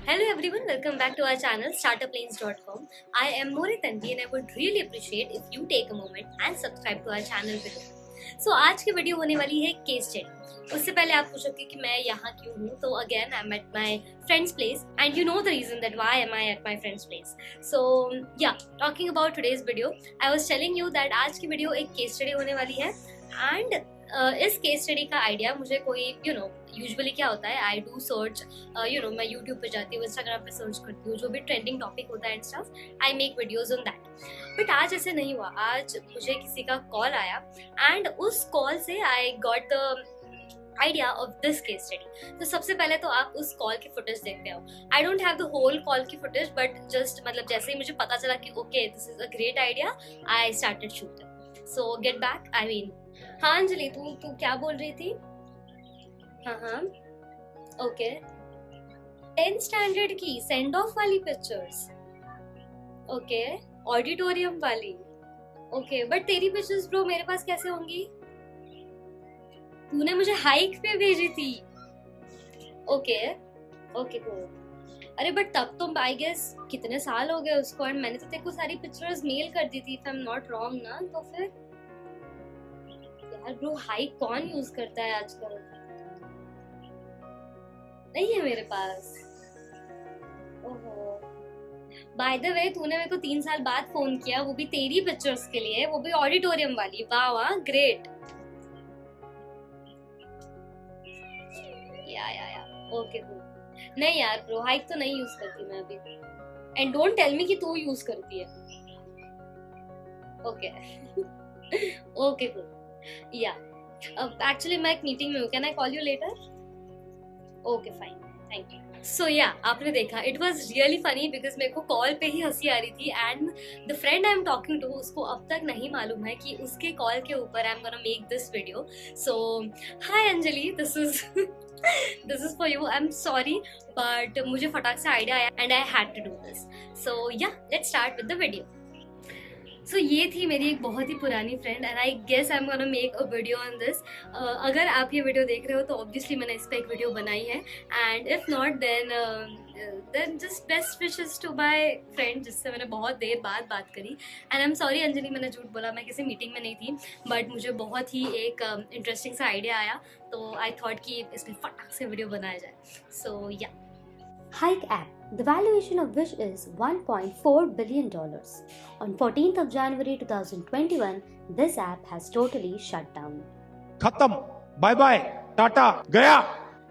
Hello everyone, welcome back to our channel startuplanes.com. I am Mori Tanvi and I would really appreciate if you take a moment and subscribe to our channel below. So आज की video होने वाली है case study. उससे पहले आप पूछोगे कि मैं यहाँ क्यों हूँ, तो again I am at my friend's place and you know the reason that why am I at my friend's place. So yeah, talking about today's video, I was telling you that आज की video एक case study होने वाली है. And इस case study का idea मुझे कोई यूजुअली क्या होता है, आई डू सर्च, मैं यूट्यूब पे जाती हूँ, इंस्टाग्राम पे सर्च करती हूँ, जो भी ट्रेंडिंग टॉपिक होता है and stuff, I make videos on that. But आज ऐसे नहीं हुआ. आज मुझे किसी का कॉल आया एंड उस कॉल से I got the idea of this case study. तो सबसे पहले तो आप उस कॉल की फुटेज देखते हो. I don't have the whole call की फुटेज, बट जस्ट जैसे ही मुझे पता चला कि okay this is a great idea, I started shooting. So get back, I mean, हाँ अंजलि, तू क्या बोल रही थी? हाँ ओके. 10th स्टैंडर्ड की सेंड ऑफ वाली पिक्चर्स. ओके, ऑडिटोरियम वाली. ओके, बट तेरी पिक्चर्स ब्रो मेरे पास कैसे होंगी? तूने मुझे हाइक पे भेजी थी. Okay okay cool. अरे बट तब तो आई गेस कितने साल हो गए उसको, एंड मैंने तो तेरे को सारी पिक्चर्स मेल कर दी थी if I am not wrong ना. तो फिर यार ब्रो, हाइक कौन यूज करता है आजकल? नहीं है मेरे पास. ओहो, बाय द वे तूने मेरे को 3 साल बाद फोन किया, वो भी तेरी पिक्चर्स के लिए, वो भी ऑडिटोरियम वाली. वाह वाह, ग्रेट. या ओके कूल. नहीं यार ब्रो, हाइक तो नहीं यूज करती मैं अभी. एंड डोंट टेल मी कि तू यूज करती है. Okay okay cool. Yeah actually मैं एक मीटिंग में हूँ. Can I call you later? Okay fine, thank you. So yeah, आपने देखा, it was really funny because मेरे को कॉल पे ही हंसी आ रही थी. And the friend I am talking to, उसको अब तक नहीं मालूम है कि उसके कॉल के ऊपर I am gonna make this video. So hi Anjali, this is for you. I am sorry but मुझे फटाक से आइडिया आया and I had to do this. So yeah, let's start with the video. So ये थी मेरी एक बहुत ही पुरानी friend and I guess I am gonna make a video on this. अगर आप ये वीडियो देख रहे हो तो ऑब्वियसली मैंने इस पर एक वीडियो बनाई है. And if not then just best wishes to my friend जिससे मैंने बहुत देर बाद बात करी. And I am sorry Anjali, मैंने झूठ बोला, मैं किसी मीटिंग में नहीं थी, बट मुझे बहुत ही एक इंटरेस्टिंग सा आइडिया आया, तो आई थॉट कि इसमें फटाक से वीडियो बनाया जाए. सो या, Hike app, the valuation of which is $1.4 billion. On 14th of January 2021, this app has totally shut down. खत्म, bye bye, tata, gaya.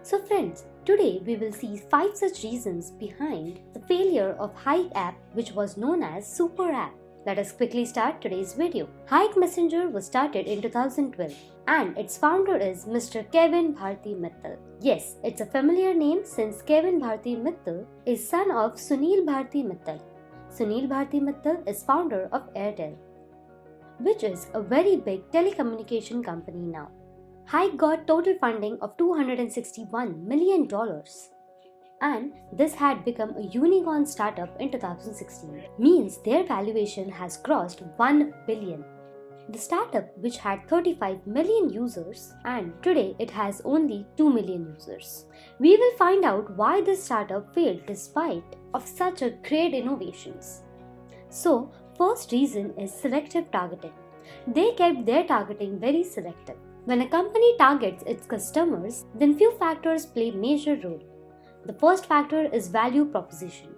So friends, today we will see 5 such reasons behind the failure of Hike app, which was known as Super App. Let us quickly start today's video. Hike Messenger was started in 2012 and its founder is Mr. Kavin Bharti Mittal. Yes, it's a familiar name since Kavin Bharti Mittal is son of Sunil Bharti Mittal. Sunil Bharti Mittal is founder of Airtel, which is a very big telecommunication company now. Hike got total funding of $261 million. And this had become a unicorn startup in 2016, means their valuation has crossed 1 billion. The startup, which had 35 million users, and today it has only 2 million users. We will find out why this startup failed despite of such a great innovations. So, first reason is selective targeting. They kept their targeting very selective. When a company targets its customers, then few factors play major role. The first factor is value proposition.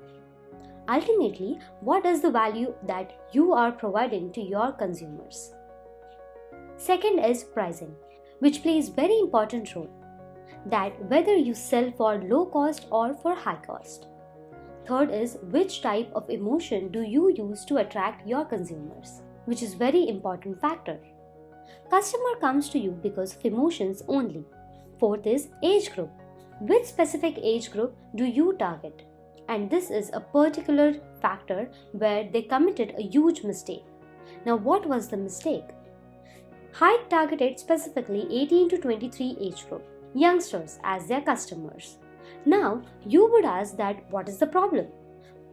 Ultimately, what is the value that you are providing to your consumers? Second is pricing, which plays very important role. That whether you sell for low cost or for high cost. Third is which type of emotion do you use to attract your consumers, which is very important factor. Customer comes to you because of emotions only. Fourth is age group. Which specific age group do you target? And this is a particular factor where they committed a huge mistake. Now what was the mistake? Hike targeted specifically 18 to 23 age group, youngsters as their customers. Now you would ask that what is the problem?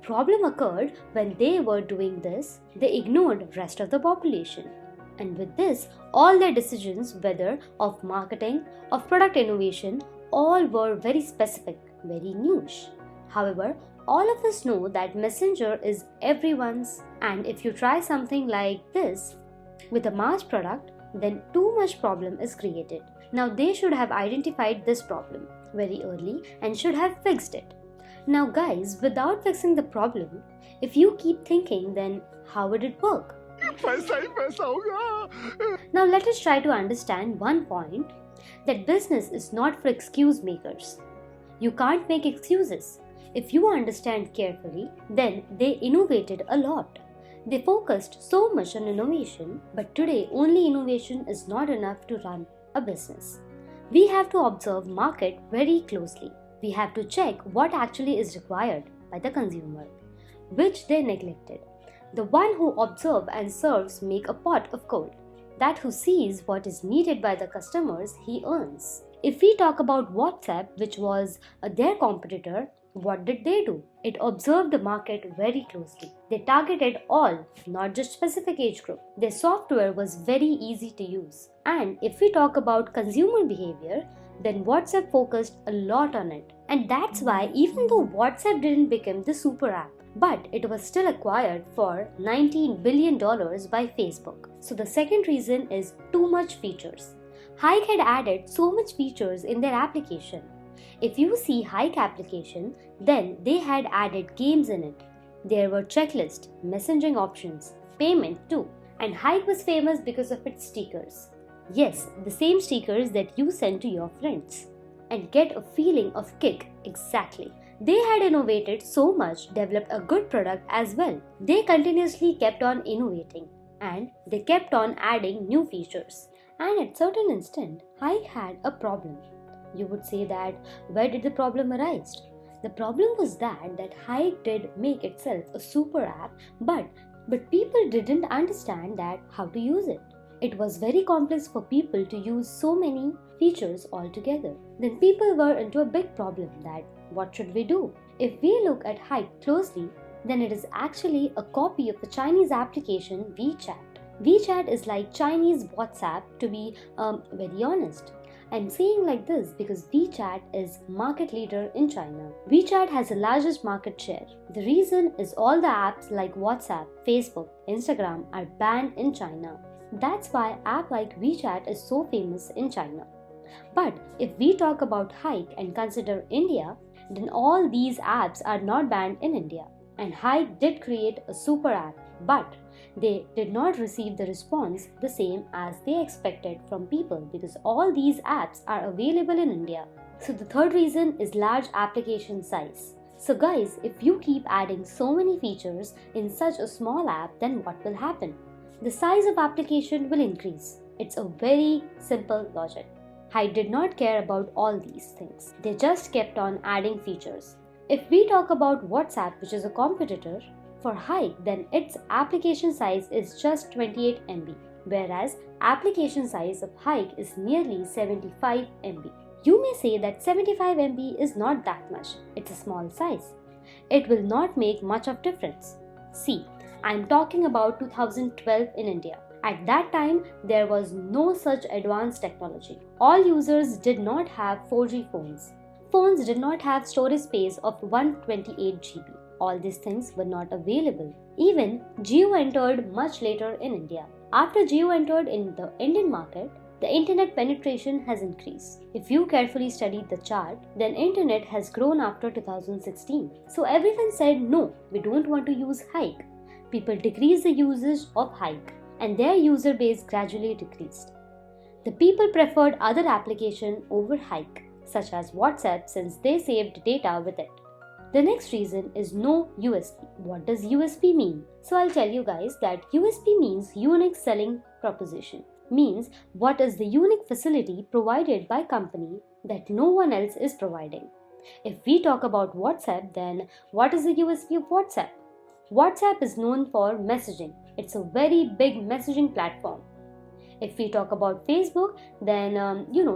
Problem occurred when they were doing this, they ignored rest of the population. And with this, all their decisions, whether of marketing, of product innovation, all were very specific, very niche. However, all of us know that Messenger is everyone's, and if you try something like this with a mass product, then too much problem is created. Now they should have identified this problem very early and should have fixed it. Now guys, without fixing the problem, if you keep thinking, then how would it work? Now let us try to understand one point, that business is not for excuse makers. You can't make excuses. If you understand carefully, then they innovated a lot. They focused so much on innovation, but today only innovation is not enough to run a business. We have to observe market very closely. We have to check what actually is required by the consumer, which they neglected. The one who observes and serves make a pot of gold. That who sees what is needed by the customers, he earns. If we talk about WhatsApp, which was their competitor, what did they do? It observed the market very closely. They targeted all, not just specific age group. Their software was very easy to use. And if we talk about consumer behavior, then WhatsApp focused a lot on it. And that's why even though WhatsApp didn't become the super app, but it was still acquired for $19 billion by Facebook. So the second reason is too much features. Hike had added so much features in their application. If you see Hike application, then they had added games in it. There were checklist, messaging options, payment too. And Hike was famous because of its stickers. Yes, the same stickers that you send to your friends. And get a feeling of kick, exactly. They had innovated so much, developed a good product as well. They continuously kept on innovating and they kept on adding new features. And at certain instant, Hike had a problem. You would say that where did the problem arise? The problem was that Hike did make itself a super app, but people didn't understand that how to use it. It was very complex for people to use so many features altogether. Then people were into a big problem that what should we do? If we look at Hike closely, then it is actually a copy of a Chinese application WeChat. WeChat is like Chinese WhatsApp, to be very honest. I'm saying like this because WeChat is market leader in China. WeChat has the largest market share. The reason is all the apps like WhatsApp, Facebook, Instagram are banned in China. That's why app like WeChat is so famous in China. But if we talk about Hike and consider India, then all these apps are not banned in India. And Hike did create a super app, but they did not receive the response the same as they expected from people because all these apps are available in India. So the third reason is large application size. So guys, if you keep adding so many features in such a small app, then what will happen? The size of application will increase. It's a very simple logic. Hike did not care about all these things. They just kept on adding features. If we talk about WhatsApp, which is a competitor, for Hike, then its application size is just 28 MB, whereas application size of Hike is nearly 75 MB. You may say that 75 MB is not that much. It's a small size. It will not make much of difference. See, I'm talking about 2012 in India. At that time, there was no such advanced technology. All users did not have 4G phones. Phones did not have storage space of 128 GB. All these things were not available. Even Jio entered much later in India. After Jio entered in the Indian market, the internet penetration has increased. If you carefully study the chart, then internet has grown after 2016. So everyone said no, we don't want to use Hike. People decreased the usage of Hike and their user base gradually decreased. The people preferred other applications over Hike, such as WhatsApp, since they saved data with it. The next reason is no USP. What does USP mean? So I'll tell you guys that USP means unique selling proposition. Means what is the unique facility provided by company that no one else is providing. If we talk about WhatsApp, then what is the USP of WhatsApp? WhatsApp is known for messaging. It's a very big messaging platform. If we talk about Facebook, then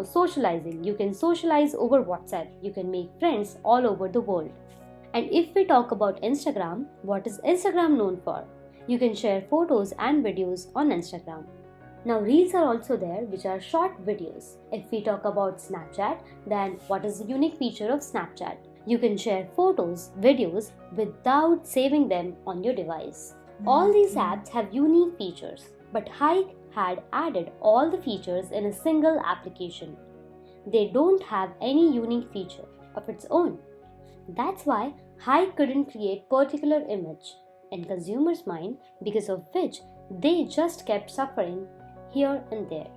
socializing. You can socialize over WhatsApp. You can make friends all over the world. And if we talk about Instagram, what is Instagram known for? You can share photos and videos on Instagram. Now Reels are also there, which are short videos. If we talk about Snapchat, then what is the unique feature of Snapchat? You can share photos, videos without saving them on your device. All these apps have unique features, but Hike had added all the features in a single application. They don't have any unique feature of its own. That's why Hike couldn't create particular image in consumers' mind, because of which they just kept suffering here and there.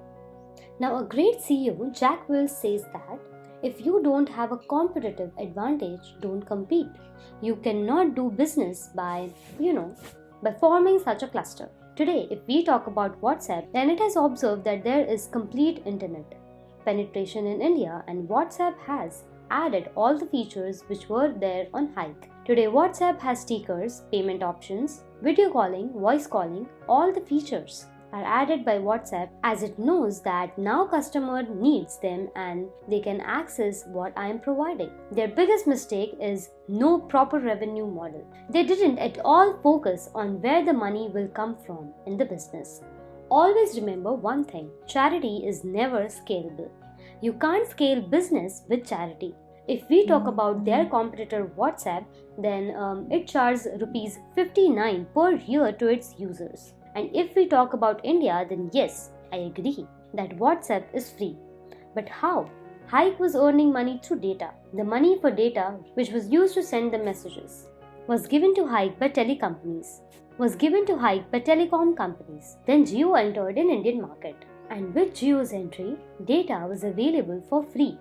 Now, a great CEO, Jack Welch, says that if you don't have a competitive advantage, don't compete. You cannot do business by forming such a cluster. Today, if we talk about WhatsApp, then it has observed that there is complete internet penetration in India, and WhatsApp has added all the features which were there on Hike. Today, WhatsApp has stickers, payment options, video calling, voice calling, all the features are added by WhatsApp, as it knows that now customer needs them and they can access what I am providing. Their biggest mistake is no proper revenue model. They didn't at all focus on where the money will come from in the business. Always remember one thing: charity is never scalable. You can't scale business with charity. If we talk about their competitor WhatsApp, then it charges rupees 59 per year to its users. And if we talk about India, then yes, I agree that WhatsApp is free. But how? Hike was earning money through data. The money for data, which was used to send the messages, was given to Hike by telecom companies. Then Jio entered in Indian market. And with Jio's entry, data was available for free.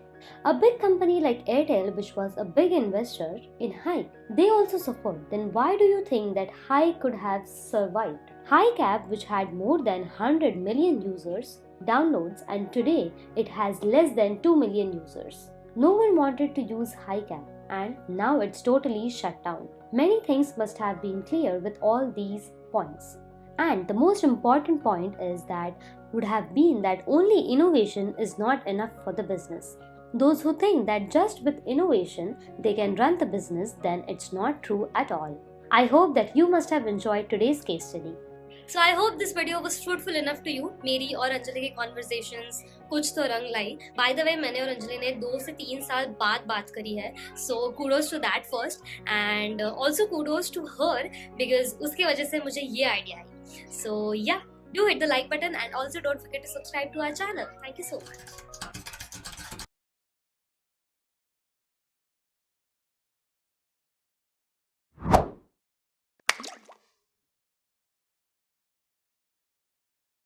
A big company like Airtel, which was a big investor in Hike, they also suffered. Then why do you think that Hike could have survived? Hike app, which had more than 100 million users downloads, and today it has less than 2 million users. No one wanted to use Hike app, and now it's totally shut down. Many things must have been clear with all these points. And the most important point is that would have been that only innovation is not enough for the business. Those who think that just with innovation they can run the business, then it's not true at all. I hope that you must have enjoyed today's case study. So I hope this video was fruitful enough to you. मेरी और अंजलि की conversations कुछ तो रंग लाई. By the way, मैंने और अंजलि ने 2 से 3 साल बाद बात करी है. So kudos to that first, and also kudos to her because उसके वजह से मुझे ये idea I. So yeah, do hit the like button and also don't forget to subscribe to our channel. Thank you so much.